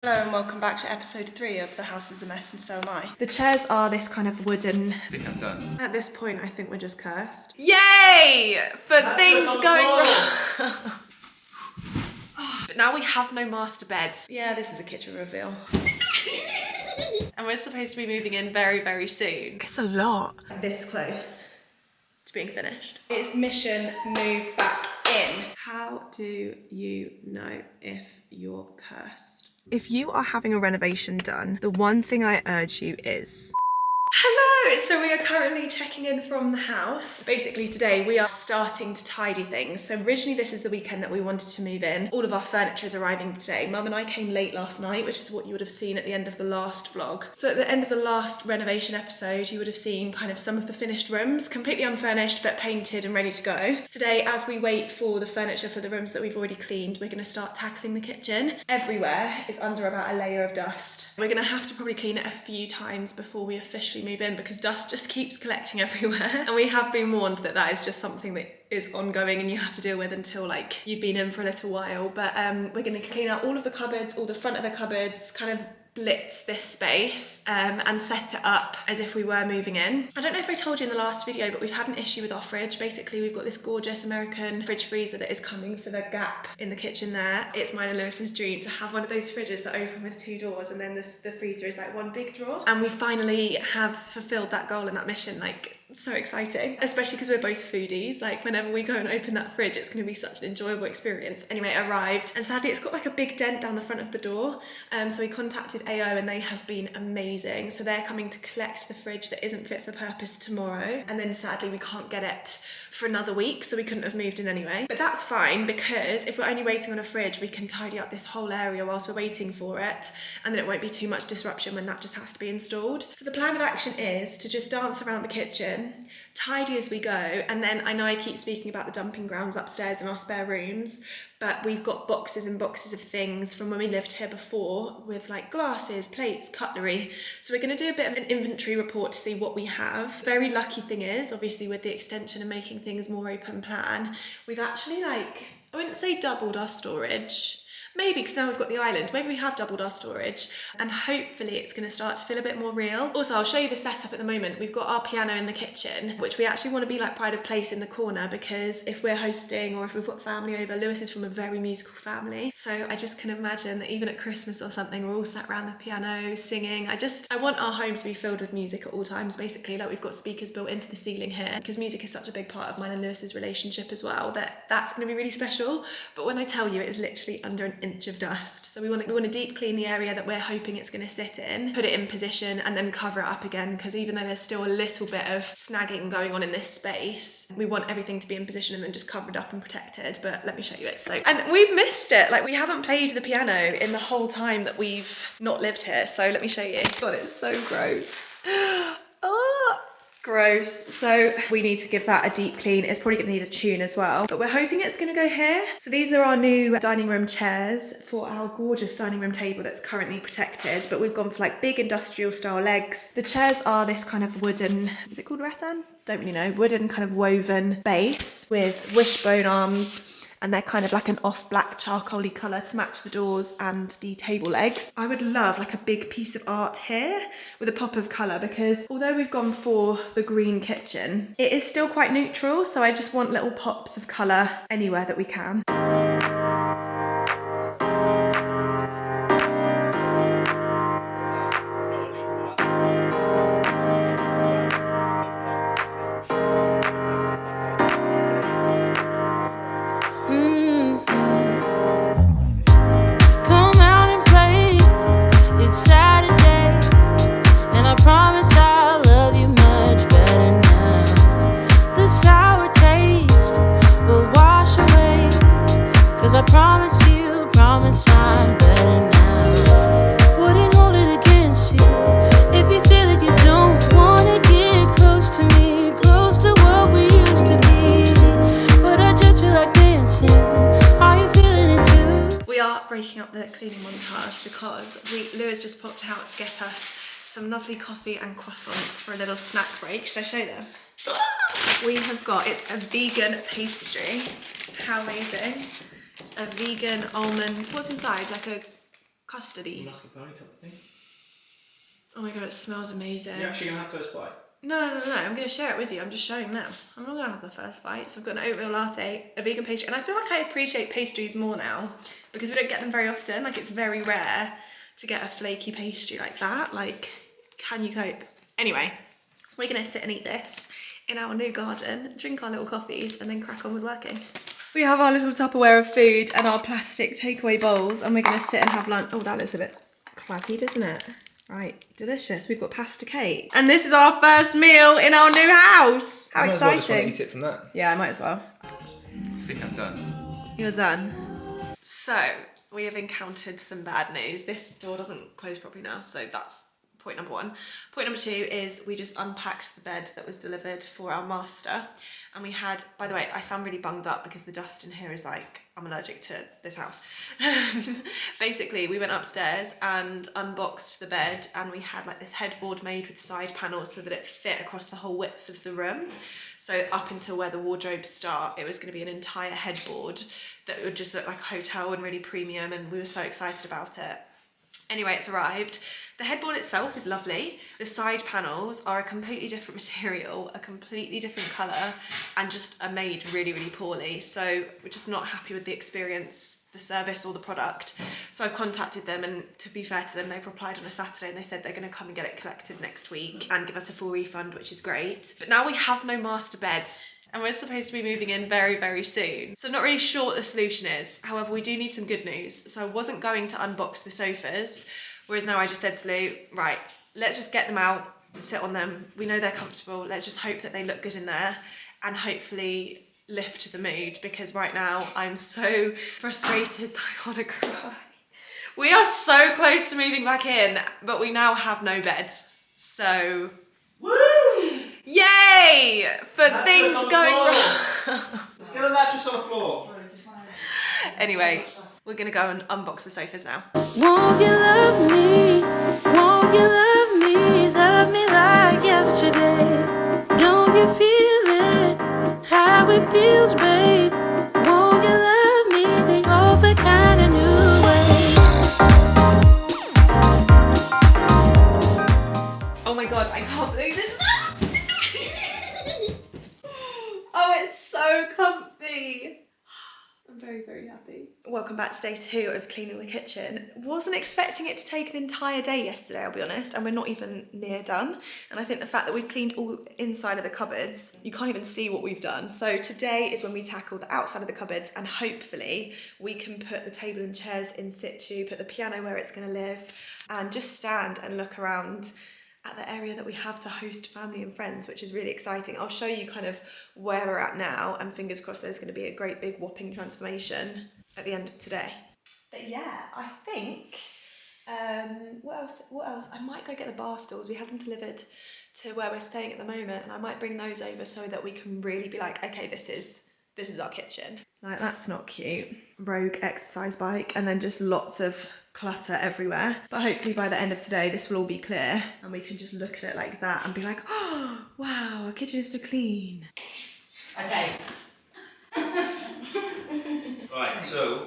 Hello and welcome back to episode 3 of The House is a Mess and So Am I. The chairs are this kind of wooden... I think I'm done. At this point, I think we're just cursed. Yay! For things going wrong. But now we have no master bed. Yeah, this is a kitchen reveal. And we're supposed to be moving in very, very soon. It's a lot. This close to being finished. It's mission move back in. How do you know if you're cursed? If you are having a renovation done, the one thing I urge you is... Hello! So we are currently checking in from the house. Basically today we are starting to tidy things. So originally this is the weekend that we wanted to move in. All of our furniture is arriving today. Mum and I came late last night, which is what you would have seen at the end of the last vlog. So at the end of the last renovation episode, you would have seen kind of some of the finished rooms, completely unfurnished but painted and ready to go. Today, as we wait for the furniture for the rooms that we've already cleaned, we're going to start tackling the kitchen. Everywhere is under about a layer of dust. We're going to have to probably clean it a few times before we officially move in because dust just keeps collecting everywhere. And we have been warned that that is just something that is ongoing and you have to deal with until like you've been in for a little while. But we're going to clean out all of the cupboards, all the front of the cupboards, kind of blitz this space and set it up as if we were moving in. I don't know if I told you in the last video, but we've had an issue with our fridge. Basically, we've got this gorgeous American fridge freezer that is coming for the gap in the kitchen there. It's mine and Lewis's dream to have one of those fridges that open with 2 doors and then the freezer is like one big drawer. And we finally have fulfilled that goal and that mission. Like, so exciting, especially because we're both foodies. Like whenever we go and open that fridge, it's going to be such an enjoyable experience. Anyway, it arrived and sadly it's got like a big dent down the front of the door. So we contacted AO and they have been amazing. So they're coming to collect the fridge that isn't fit for purpose tomorrow. And then sadly we can't get it for another week, so we couldn't have moved in anyway. But that's fine because if we're only waiting on a fridge, we can tidy up this whole area whilst we're waiting for it, and then it won't be too much disruption when that just has to be installed. So the plan of action is to just dance around the kitchen, tidy as we go, and then I know I keep speaking about the dumping grounds upstairs in our spare rooms, but we've got boxes and boxes of things from when we lived here before with like glasses, plates, cutlery. So we're going to do a bit of an inventory report to see what we have. Very lucky thing is, obviously with the extension and making things more open plan, we've actually like, I wouldn't say doubled our storage. Maybe because now we've got the island, maybe we have doubled our storage and hopefully it's going to start to feel a bit more real. Also, I'll show you the setup at the moment. We've got our piano in the kitchen, which we actually want to be like pride of place in the corner because if we're hosting or if we've got family over, Lewis is from a very musical family. So I just can imagine that even at Christmas or something, we're all sat around the piano singing. I want our home to be filled with music at all times, basically. Like we've got speakers built into the ceiling here because music is such a big part of mine and Lewis's relationship as well, that's going to be really special. But when I tell you, it is literally under an inch of dust. So we want to deep clean the area that we're hoping it's going to sit in, put it in position and then cover it up again, because even though there's still a little bit of snagging going on in this space, we want everything to be in position and then just covered up and protected. But let me show you it. So, and we've missed it. Like we haven't played the piano in the whole time that we've not lived here. So let me show you. God, it's so gross. Oh. Gross. So we need to give that a deep clean. It's probably gonna need a tune as well, but we're hoping it's gonna go here. So these are our new dining room chairs for our gorgeous dining room table that's currently protected, but we've gone for like big industrial style legs. The chairs are this kind of wooden, is it called rattan? Don't really know. Wooden kind of woven base with wishbone arms, and they're kind of like an off black charcoaly colour to match the doors and the table legs. I would love like a big piece of art here with a pop of colour, because although we've gone for the green kitchen, it is still quite neutral, so I just want little pops of colour anywhere that we can. Breaking up the cleaning montage because Lewis just popped out to get us some lovely coffee and croissants for a little snack break. Should I show them? We have got, it's a vegan pastry. How amazing. It's a vegan almond, what's inside? Like a custardy. Mascarpone type of thing. Oh my god, it smells amazing. You're actually gonna have first bite? No. I'm going to share it with you. I'm just showing them. I'm not going to have the first bite. So I've got an oatmeal latte, a vegan pastry, and I feel like I appreciate pastries more now because we don't get them very often. Like, it's very rare to get a flaky pastry like that. Like, can you cope? Anyway, we're going to sit and eat this in our new garden, drink our little coffees, and then crack on with working. We have our little Tupperware of food and our plastic takeaway bowls, and we're going to sit and have lunch. Oh, that looks a bit clappy, doesn't it? Right, delicious. We've got pasta cake. And this is our first meal in our new house. How exciting. I just want to eat it from that. Yeah, I might as well. I think I'm done. You're done. So, we have encountered some bad news. This door doesn't close properly now, so that's point number one. Point number two is we just unpacked the bed that was delivered for our master. And we had, by the way, I sound really bunged up because the dust in here is like, I'm allergic to this house. Basically, we went upstairs and unboxed the bed, and we had like this headboard made with side panels so that it fit across the whole width of the room. So up until where the wardrobes start, it was going to be an entire headboard that would just look like a hotel and really premium, and we were so excited about it. Anyway, it's arrived. The headboard itself is lovely. The side panels are a completely different material, a completely different colour, and just are made really, really poorly. So we're just not happy with the experience, the service, or the product. So I've contacted them, and to be fair to them, they've replied on a Saturday and they said they're going to come and get it collected next week and give us a full refund, which is great. But now we have no master bed, and we're supposed to be moving in very, very soon. So I'm not really sure what the solution is. However, we do need some good news. So I wasn't going to unbox the sofas, whereas now I just said to Lou, right, let's just get them out and sit on them. We know they're comfortable. Let's just hope that they look good in there and hopefully lift the mood, because right now I'm so frustrated that I want to cry. We are so close to moving back in, but we now have no bed. So, Woo! yay for Mattress things on the going floor. wrong. Let's get a mattress on the floor. Anyway, we're gonna go and unbox the sofas now. Won't you love me? Won't you love me? Love me like yesterday. Don't you feel it? How it feels, babe. Won't you love me the old but kind of new way? Oh my god, I can't believe this is Oh, it's so comfy. I'm very, very happy. Welcome back to day 2 of cleaning the kitchen. Wasn't expecting it to take an entire day yesterday, I'll be honest, and we're not even near done. And I think the fact that we've cleaned all inside of the cupboards, you can't even see what we've done. So today is when we tackle the outside of the cupboards, and hopefully we can put the table and chairs in situ, put the piano where it's gonna live, and just stand and look around at the area that we have to host family and friends, which is really exciting. I'll show you kind of where we're at now, and fingers crossed there's going to be a great big whopping transformation at the end of today. But yeah, I think, what else? I might go get the bar stools. We have them delivered to where we're staying at the moment, and I might bring those over so that we can really be like, okay, this is our kitchen. Like, that's not cute. Rogue exercise bike, and then just lots of clutter everywhere. But hopefully by the end of today, this will all be clear, and we can just look at it like that and be like, oh, wow, our kitchen is so clean. Okay. Right, so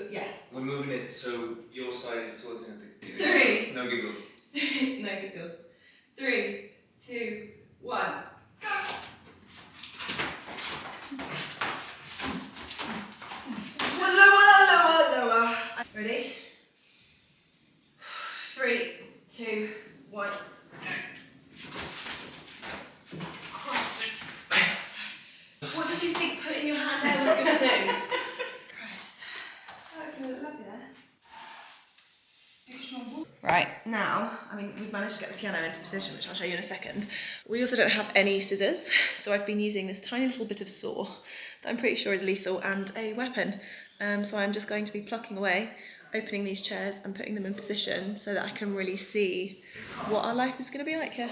Yeah. we're moving it so your side is towards the end of the 3. No giggles. No good girls. 3, 2, 1, go! Lower. Ready? 3, 2, 1, go. Christ. What did you think putting your hand there was going to do? Christ. That was going to look lovely there. Right, now, I mean, we've managed to get the piano into position, which I'll show you in a second. We also don't have any scissors, so I've been using this tiny little bit of saw that I'm pretty sure is lethal and a weapon. So I'm just going to be plucking away, opening these chairs and putting them in position so that I can really see what our life is going to be like here.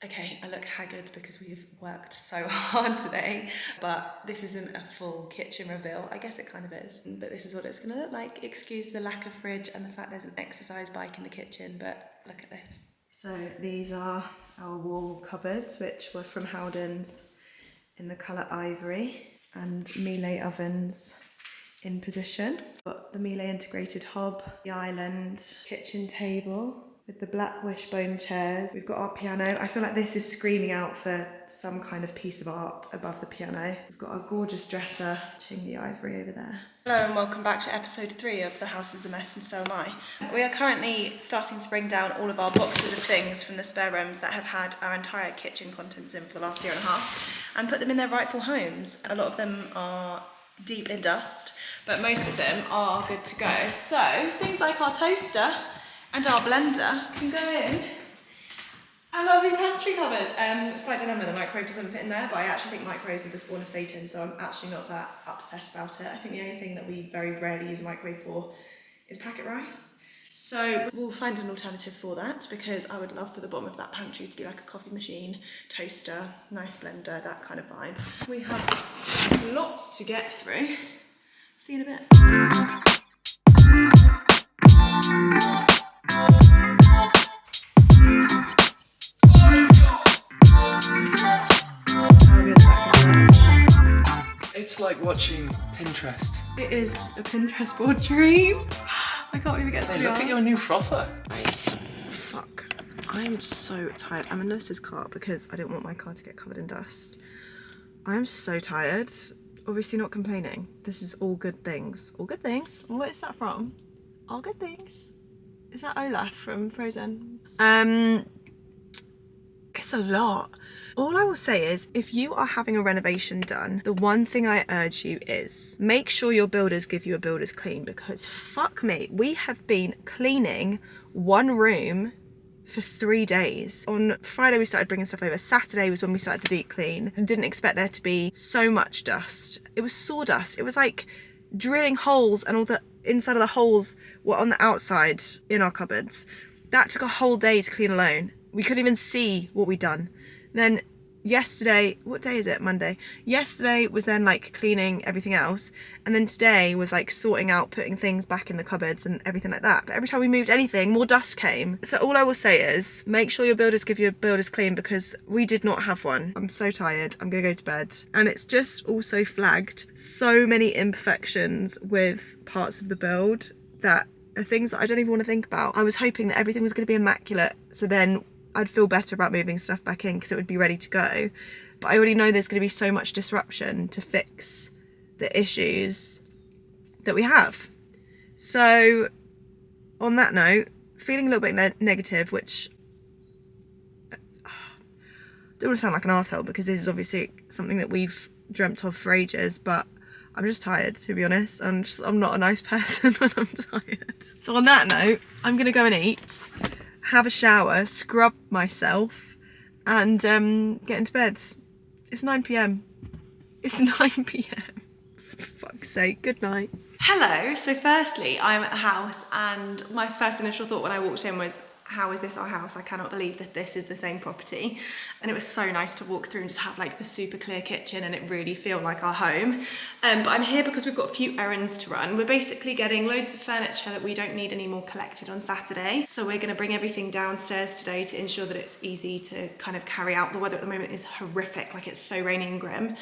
Okay, I look haggard because we've worked so hard today, but this isn't a full kitchen reveal. I guess it kind of is, but this is what it's gonna look like. Excuse the lack of fridge and the fact there's an exercise bike in the kitchen, but look at this. So these are our wall cupboards, which were from Howden's in the colour ivory, and Miele ovens in position. Got the Miele integrated hob, the island, kitchen table with the black wishbone chairs. We've got our piano. I feel like this is screaming out for some kind of piece of art above the piano. We've got our gorgeous dresser, touching the ivory over there. Hello and welcome back to episode 3 of The House is a Mess and So Am I. We are currently starting to bring down all of our boxes of things from the spare rooms that have had our entire kitchen contents in for the last year and a half and put them in their rightful homes. A lot of them are deep in dust, but most of them are good to go. So things like our toaster and our blender can go in a lovely pantry cupboard. Slight dilemma, the microwave doesn't fit in there, but I actually think microwaves are the spawn of Satan, so I'm actually not that upset about it. I think the only thing that we very rarely use a microwave for is packet rice. So we'll find an alternative for that, because I would love for the bottom of that pantry to be like a coffee machine, toaster, nice blender, that kind of vibe. We have lots to get through. See you in a bit. It's like watching Pinterest. It is a Pinterest board dream. I can't believe it gets to be Look at your new frother. Guys, fuck. I'm so tired. I'm in Lewis's car because I don't want my car to get covered in dust. I am so tired. Obviously not complaining. This is all good things. All good things? What is that from? All good things? Is that Olaf from Frozen? It's a lot. All I will say is, if you are having a renovation done, the one thing I urge you is make sure your builders give you a builder's clean, because fuck me, we have been cleaning one room for 3 days. On Friday we started bringing stuff over. Saturday was when we started the deep clean. I didn't expect there to be so much dust. It was sawdust. It was like drilling holes, and all the inside of the holes were on the outside in our cupboards. That took a whole day to clean alone. We couldn't even see what we'd done. Then yesterday, what day is it? Monday. Yesterday was then like cleaning everything else. And then today was like sorting out, putting things back in the cupboards and everything like that. But every time we moved anything, more dust came. So all I will say is make sure your builders give you a builder's clean, because we did not have one. I'm so tired. I'm gonna go to bed. And it's just also flagged so many imperfections with parts of the build that are things that I don't even want to think about. I was hoping that everything was gonna be immaculate, so then I'd feel better about moving stuff back in because it would be ready to go. But I already know there's going to be so much disruption to fix the issues that we have. So on that note, feeling a little bit negative, which I don't want to sound like an arsehole, because this is obviously something that we've dreamt of for ages, but I'm just tired, to be honest. I'm not a nice person when I'm tired. So on that note, I'm going to go and eat, have a shower, scrub myself, and get into bed. It's 9 PM. It's 9 PM. For fuck's sake, good night. Hello, so firstly, I'm at the house, and my first initial thought when I walked in was, how is this our house? I cannot believe that this is the same property. And it was so nice to walk through and just have like the super clear kitchen and it really feel like our home. But I'm here because we've got a few errands to run. We're basically getting loads of furniture that we don't need anymore collected on Saturday. So we're gonna bring everything downstairs today to ensure that it's easy to kind of carry out. The weather at the moment is horrific, like it's so rainy and grim.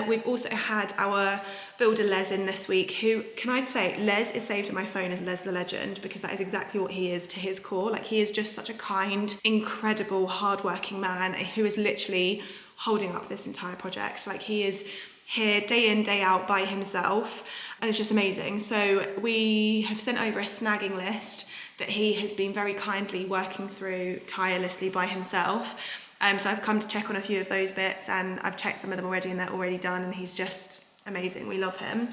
We've also had our builder Les in this week, who, can I say, Les is saved in my phone as Les the Legend, because that is exactly what he is to his core. Like, he is just such a kind, incredible, hardworking man who is literally holding up this entire project. Like, he is here day in, day out by himself, and it's just amazing. So we have sent over a snagging list that he has been very kindly working through tirelessly by himself. So I've come to check on a few of those bits, and I've checked some of them already and they're already done, and he's just amazing. We love him.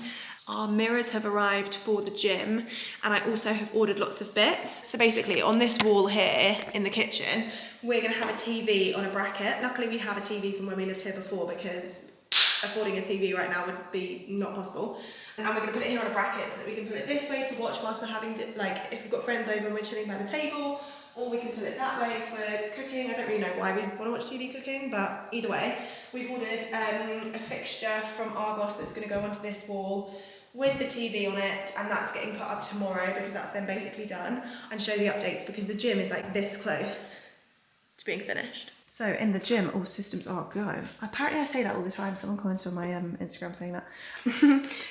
Our mirrors have arrived for the gym, and I also have ordered lots of bits. So basically on this wall here in the kitchen, we're gonna have a TV on a bracket. Luckily we have a TV from when we lived here before, because affording a TV right now would be not possible. And we're gonna put it here on a bracket so that we can put it this way to watch whilst we're having, like, if we've got friends over and we're chilling by the table, or we can put it that way if we're cooking. I don't really know why we want to watch TV cooking, but either way, we've ordered a fixture from Argos that's going to go onto this wall with the TV on it, and that's getting put up tomorrow because that's then basically done, and show the updates, because the gym is like this close It's being finished. So in the gym, all systems are go. Apparently I say that all the time. Someone commented on my Instagram saying that.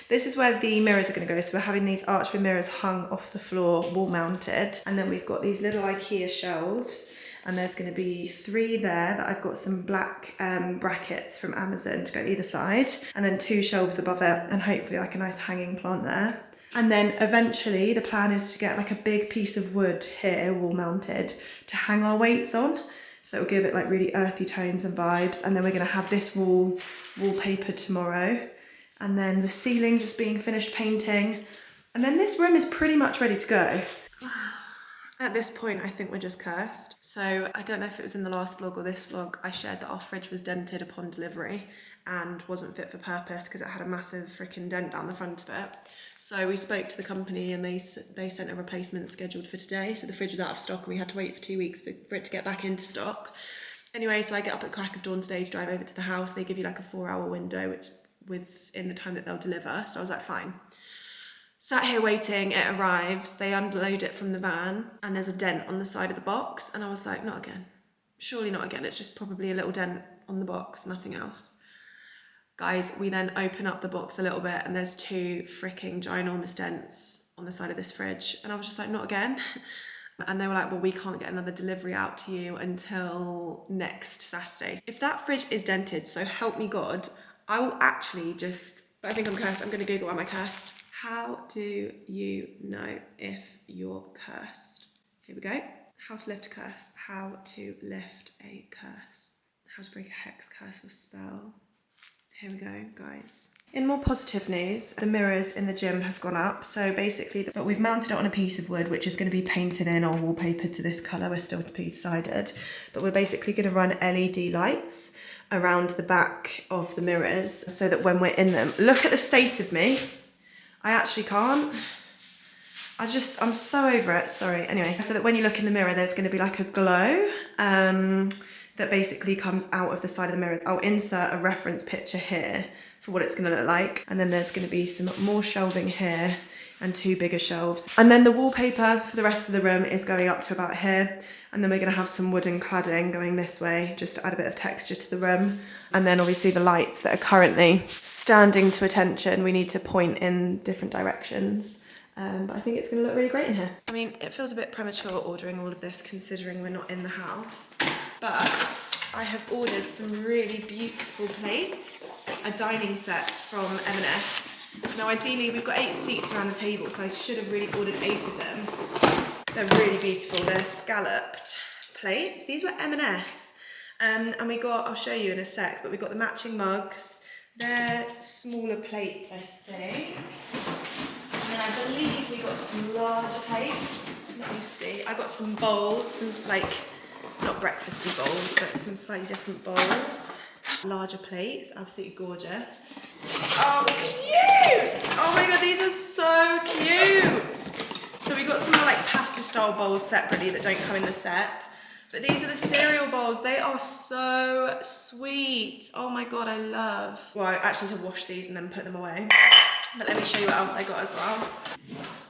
This is where the mirrors are going to go. So we're having these archway mirrors hung off the floor, wall mounted. And then we've got these little IKEA shelves. And there's going to be 3 there that I've got some black brackets from Amazon to go either side. And then 2 shelves above it. And hopefully like a nice hanging plant there. And then eventually the plan is to get like a big piece of wood here, wall mounted, to hang our weights on. So it'll give it like really earthy tones and vibes. And then we're gonna have this wall wallpapered tomorrow. And then the ceiling just being finished painting. And then this room is pretty much ready to go. At this point, I think we're just cursed. So I don't know if it was in the last vlog or this vlog, I shared that our fridge was dented upon delivery and wasn't fit for purpose because it had a massive freaking dent down the front of it. So we spoke to the company and they sent a replacement scheduled for today. So the fridge was out of stock and we had to wait for 2 weeks for it to get back into stock. Anyway, so I get up at the crack of dawn today to drive over to the house. They give you like a 4-hour window, which within the time that they'll deliver. So I was like, fine. Sat here waiting, it arrives, they unload it from the van and there's a dent on the side of the box. And I was like, not again. Surely not again. It's just probably a little dent on the box, nothing else. Guys, we then open up the box a little bit and there's 2 freaking ginormous dents on the side of this fridge. And I was just like, not again. And they were like, well, we can't get another delivery out to you until next Saturday. If that fridge is dented, so help me God, I will actually just, I think I'm cursed. I'm going to Google, am I cursed? How do you know if you're cursed? Here we go. How to lift a curse. How to lift a curse. How to break a hex, curse, or spell. Here we go, guys. In more positive news, the mirrors in the gym have gone up. So basically, but we've mounted it on a piece of wood, which is going to be painted in or wallpapered to this colour. We're still to be decided. But we're basically going to run LED lights around the back of the mirrors so that when we're in them, look at the state of me. I actually can't. I'm so over it, sorry. Anyway, so that when you look in the mirror, there's going to be like a glow that basically comes out of the side of the mirrors. I'll insert a reference picture here for what it's going to look like. And then there's going to be some more shelving here and 2 bigger shelves. And then the wallpaper for the rest of the room is going up to about here. And then we're going to have some wooden cladding going this way, just to add a bit of texture to the room. And then obviously the lights that are currently standing to attention, we need to point in different directions. But I think it's going to look really great in here. I mean, it feels a bit premature ordering all of this considering we're not in the house. But I have ordered some really beautiful plates, a dining set from M&S. Now ideally we've got 8 seats around the table, so I should have really ordered 8 of them. They're really beautiful, they're scalloped plates. These were M&S. And we got, I'll show you in a sec, but we got the matching mugs. They're smaller plates, I think. And then I believe we got some larger plates. Let me see. I got some bowls, some like, not breakfasty bowls, but some slightly different bowls. Larger plates, absolutely gorgeous. Oh, cute! Oh my God, these are so cute! So we got some more like pasta style bowls separately that don't come in the set. But these are the cereal bowls. They are so sweet. Oh my God, I love. Well, I actually need to wash these and then put them away. But let me show you what else I got as well.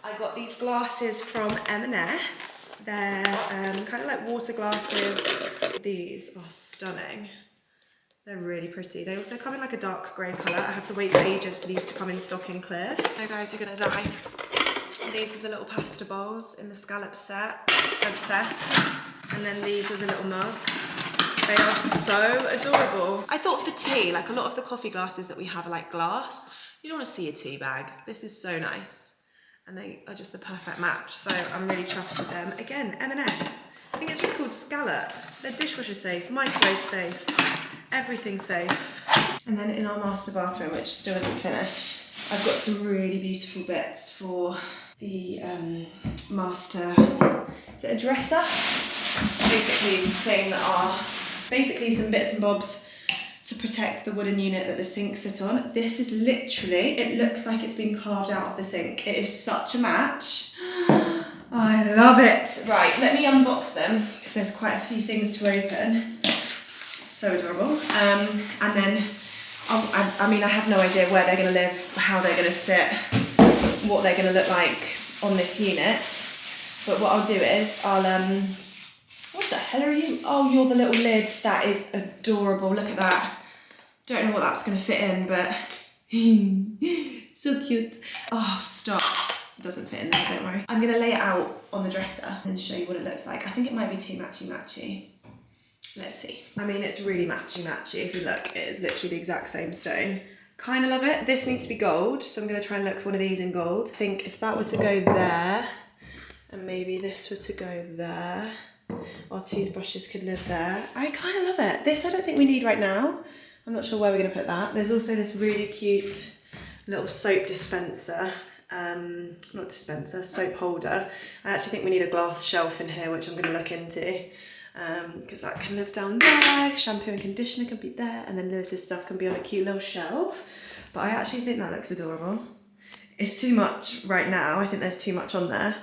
I got these glasses from M&S. They're kind of like water glasses. These are stunning. They're really pretty. They also come in like a dark grey colour. I had to wait for ages for these to come in stock and clear. No guys, you're gonna die. These are the little pasta bowls in the scallop set. Obsessed. And then these are the little mugs. They are so adorable. I thought for tea, like a lot of the coffee glasses that we have are like glass. You don't want to see a tea bag. This is so nice. And they are just the perfect match. So I'm really chuffed with them. Again, M&S. I think it's just called Scallop. They're dishwasher safe, microwave safe, everything safe. And then in our master bathroom, which still isn't finished, I've got some really beautiful bits for the master, is it a dresser? Basically the thing that are basically some bits and bobs to protect the wooden unit that the sink sits on. This is literally, it looks like it's been carved out of the sink. It is such a match. I love it. Right, let me unbox them because there's quite a few things to open. So adorable. And then, I mean, I have no idea where they're going to live, how they're going to sit, what they're going to look like on this unit. But what I'll do is I'll, what the hell are you? Oh, you're the little lid. That is adorable. Look at that. Don't know what that's going to fit in, but so cute. Oh, stop. It doesn't fit in there, don't worry. I'm going to lay it out on the dresser and show you what it looks like. I think it might be too matchy-matchy. Let's see. I mean, it's really matchy-matchy. If you look, it is literally the exact same stone. Kind of love it. This needs to be gold, so I'm going to try and look for one of these in gold. I think if that were to go there, and maybe this were to go there, our toothbrushes could live there. I kind of love it. This I don't think we need right now. I'm not sure where we're going to put that. There's also this really cute little soap dispenser. Not dispenser, soap holder. I actually think we need a glass shelf in here, which I'm going to look into. Because that can live down there, shampoo and conditioner can be there, and then Lewis's stuff can be on a cute little shelf. But I actually think that looks adorable. It's too much right now. I think there's too much on there.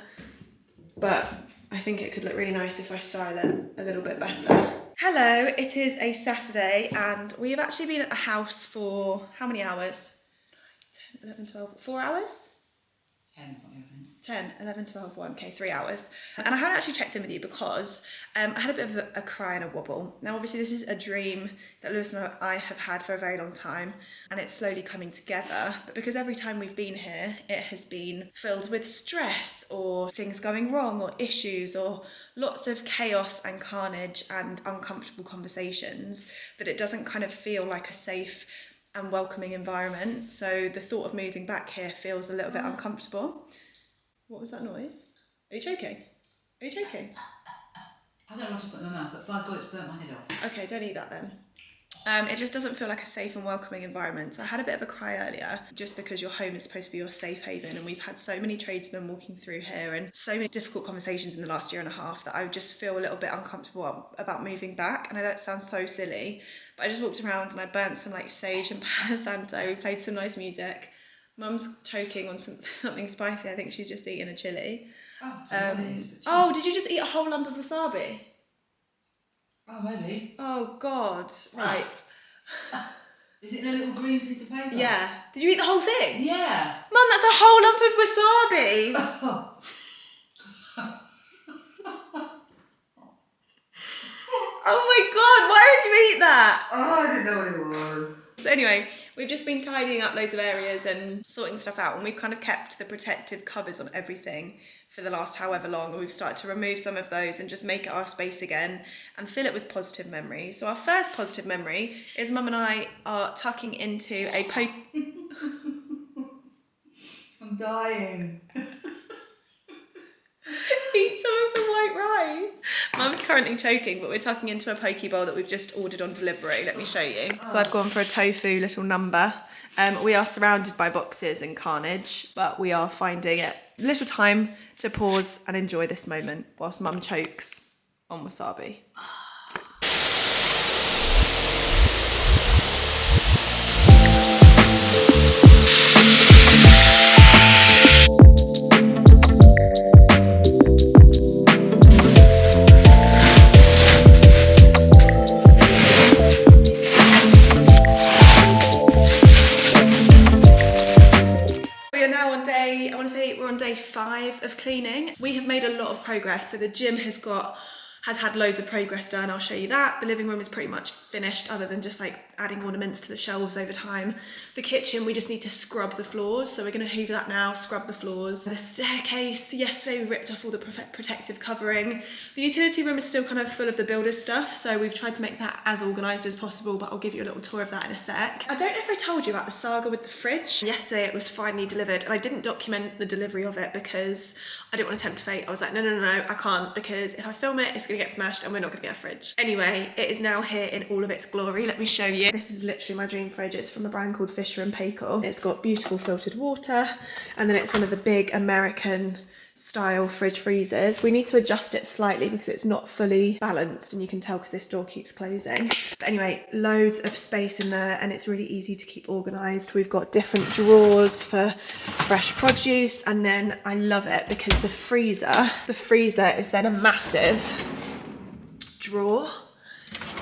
But I think it could look really nice if I style it a little bit better. Hello, it is a Saturday and we have actually been at the house for how many hours? 10, 11, 12, 4 hours? 10, 11, 12, 1, okay, 3 hours. And I haven't actually checked in with you because I had a bit of a cry and a wobble. Now obviously this is a dream that Lewis and I have had for a very long time and it's slowly coming together. But because every time we've been here, it has been filled with stress or things going wrong or issues or lots of chaos and carnage and uncomfortable conversations, that it doesn't kind of feel like a safe and welcoming environment. So the thought of moving back here feels a little bit uncomfortable. What was that noise? Are you choking? Are you choking? I don't want to put it in my mouth, but by God, it's burnt my head off. Okay, don't eat that then. It just doesn't feel like a safe and welcoming environment. So I had a bit of a cry earlier, just because your home is supposed to be your safe haven, and we've had so many tradesmen walking through here and so many difficult conversations in the last year and a half that I just feel a little bit uncomfortable about moving back. And I know that sounds so silly, but I just walked around and I burnt some like sage and Palo Santo. We played some nice music. Mum's choking on something spicy. I think she's just eaten a chilli. Oh, did you just eat a whole lump of wasabi? Oh, maybe. Oh, God. Right. Is it in a little green piece of paper? Yeah. Did you eat the whole thing? Yeah. Mum, that's a whole lump of wasabi. Oh my God, why would you eat that? Oh, I didn't know what it was. So anyway, we've just been tidying up loads of areas and sorting stuff out, and we've kind of kept the protective covers on everything for the last however long, and we've started to remove some of those and just make it our space again and fill it with positive memories. So our first positive memory is Mum and I are tucking into a I'm dying. Eat some of the white rice. Mum's currently choking, but we're tucking into a poke bowl that we've just ordered on delivery. Let me show you. So I've gone for a tofu little number. We are surrounded by boxes and carnage, but we are finding it little time to pause and enjoy this moment whilst Mum chokes on wasabi. Day 5 of cleaning. We have made a lot of progress. So the gym has had loads of progress done. I'll show you that. The living room is pretty much finished, other than just like adding ornaments to the shelves over time. The kitchen, we just need to scrub the floors. So we're going to hoover that now, scrub the floors. The staircase, yesterday we ripped off all the protective covering. The utility room is still kind of full of the builder's stuff, so we've tried to make that as organised as possible, but I'll give you a little tour of that in a sec. I don't know if I told you about the saga with the fridge. Yesterday it was finally delivered, and I didn't document the delivery of it because I didn't want to tempt fate. I was like, no, I can't, because if I film it, it's going to get smashed and we're not going to get a fridge. Anyway, it is now here in all of its glory. Let me show you. This is literally my dream fridge. It's from a brand called Fisher & Paykel. It's got beautiful filtered water, and then it's one of the big American style fridge freezers. We need to adjust it slightly because it's not fully balanced, and you can tell because this door keeps closing. But anyway, loads of space in there, and it's really easy to keep organised. We've got different drawers for fresh produce, and then I love it because the freezer is then a massive drawer.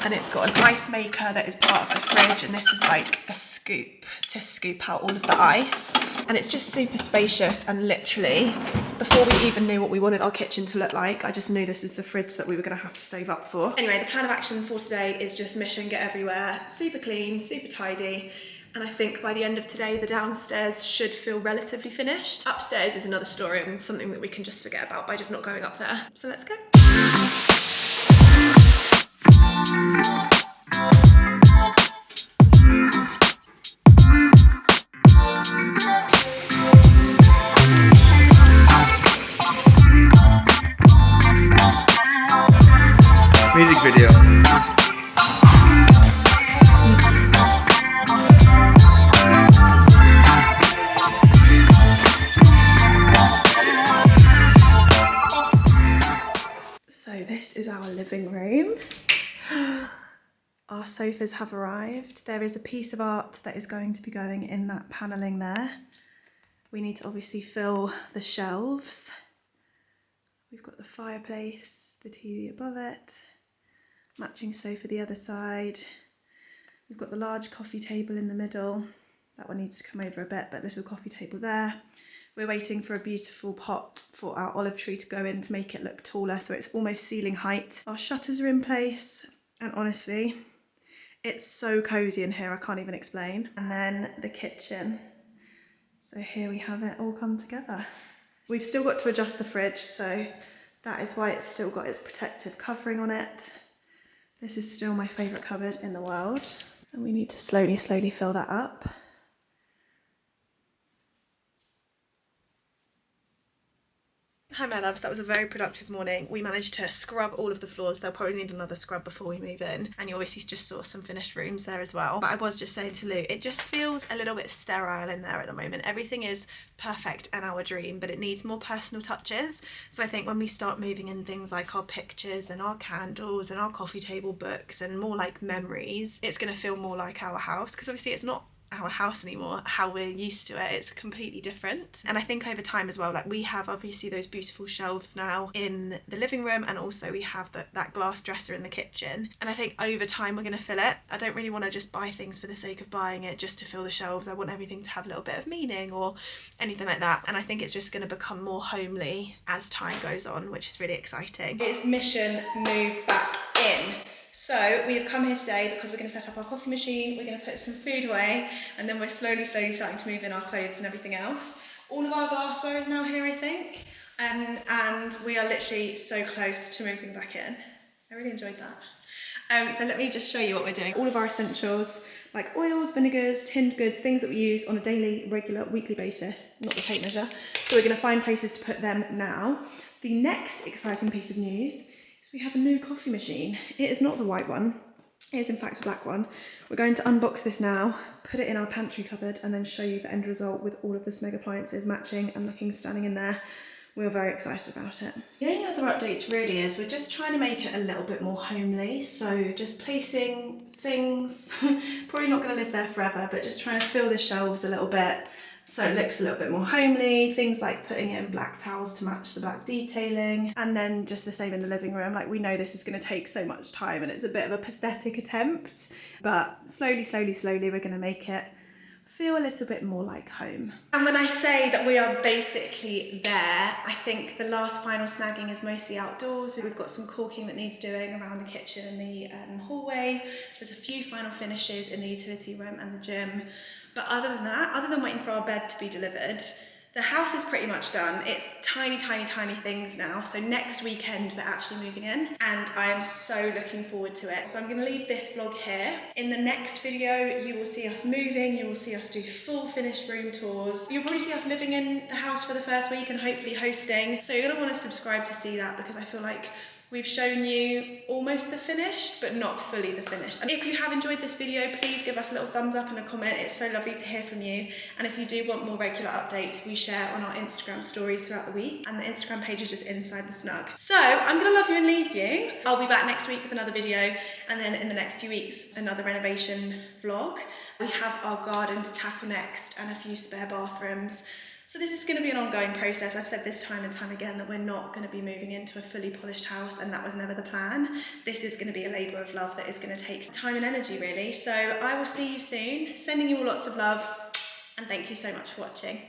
and it's got an ice maker that is part of the fridge, and this is like a scoop to scoop out all of the ice. And it's just super spacious, and literally before we even knew what we wanted our kitchen to look like, I just knew this is the fridge that we were going to have to save up for. Anyway, the plan of action for today is just mission get everywhere, super clean, super tidy. And I think by the end of today, the downstairs should feel relatively finished. Upstairs is another story and something that we can just forget about by just not going up there. So let's go. Music video. So this is our living room. Our sofas have arrived. There is a piece of art that is going to be going in that panelling there. We need to obviously fill the shelves. We've got the fireplace, the TV above it, matching sofa the other side. We've got the large coffee table in the middle. That one needs to come over a bit, but little coffee table there. We're waiting for a beautiful pot for our olive tree to go in to make it look taller, so it's almost ceiling height. Our shutters are in place, and honestly, it's so cozy in here, I can't even explain. And then the kitchen. So here we have it all come together. We've still got to adjust the fridge, so that is why it's still got its protective covering on it. This is still my favourite cupboard in the world, and we need to slowly fill that up. Hi my loves, that was a very productive morning. We managed to scrub all of the floors. They'll probably need another scrub before we move in. And you obviously just saw some finished rooms there as well. But I was just saying to Lou, it just feels a little bit sterile in there at the moment. Everything is perfect and our dream, but it needs more personal touches. So I think when we start moving in things like our pictures and our candles and our coffee table books and more like memories, it's going to feel more like our house, because obviously it's not our house anymore, how we're used to it. It's completely different. And I think over time as well, like we have obviously those beautiful shelves now in the living room, and also we have that glass dresser in the kitchen, and I think over time we're going to fill it. I don't really want to just buy things for the sake of buying it just to fill the shelves. I want everything to have a little bit of meaning or anything like that, and I think it's just going to become more homely as time goes on, which is really exciting. It's mission move back in. So we have come here today because we're going to set up our coffee machine, we're going to put some food away, and then we're slowly starting to move in our clothes and everything else. All of our glassware is now here, I think, and we are literally so close to moving back in. I really enjoyed that. So let me just show you what we're doing. All of our essentials, like oils, vinegars, tinned goods, things that we use on a daily, regular, weekly basis, not the tape measure. So we're going to find places to put them now. The next exciting piece of news, we have a new coffee machine. It is not the white one, it is in fact a black one. We're going to unbox this now, put it in our pantry cupboard, and then show you the end result with all of the Smeg appliances matching and looking stunning in there. We're very excited about it. The only other updates really is we're just trying to make it a little bit more homely, so just placing things, probably not going to live there forever, but just trying to fill the shelves a little bit so it looks a little bit more homely. Things like putting in black towels to match the black detailing, and then just the same in the living room. Like, we know this is going to take so much time and it's a bit of a pathetic attempt, but slowly we're going to make it feel a little bit more like home. And when I say that we are basically there, I think the last final snagging is mostly outdoors. We've got some caulking that needs doing around the kitchen and the hallway. There's a few final finishes in the utility room and the gym. But other than that, other than waiting for our bed to be delivered, the house is pretty much done. It's tiny things now. So next weekend, we're actually moving in, and I am so looking forward to it. So I'm gonna leave this vlog here. In the next video, you will see us moving, you will see us do full finished room tours. You'll probably see us living in the house for the first week and hopefully hosting. So you're gonna wanna subscribe to see that, because I feel like we've shown you almost the finished, but not fully the finished. And if you have enjoyed this video, please give us a little thumbs up and a comment. It's so lovely to hear from you. And if you do want more regular updates, we share on our Instagram stories throughout the week, and the Instagram page is just inside the snug. So I'm gonna love you and leave you. I'll be back next week with another video, and then in the next few weeks, another renovation vlog. We have our garden to tackle next and a few spare bathrooms. So this is going to be an ongoing process. I've said this time and time again that we're not going to be moving into a fully polished house, and that was never the plan. This is going to be a labour of love that is going to take time and energy really. So I will see you soon, sending you all lots of love, and thank you so much for watching.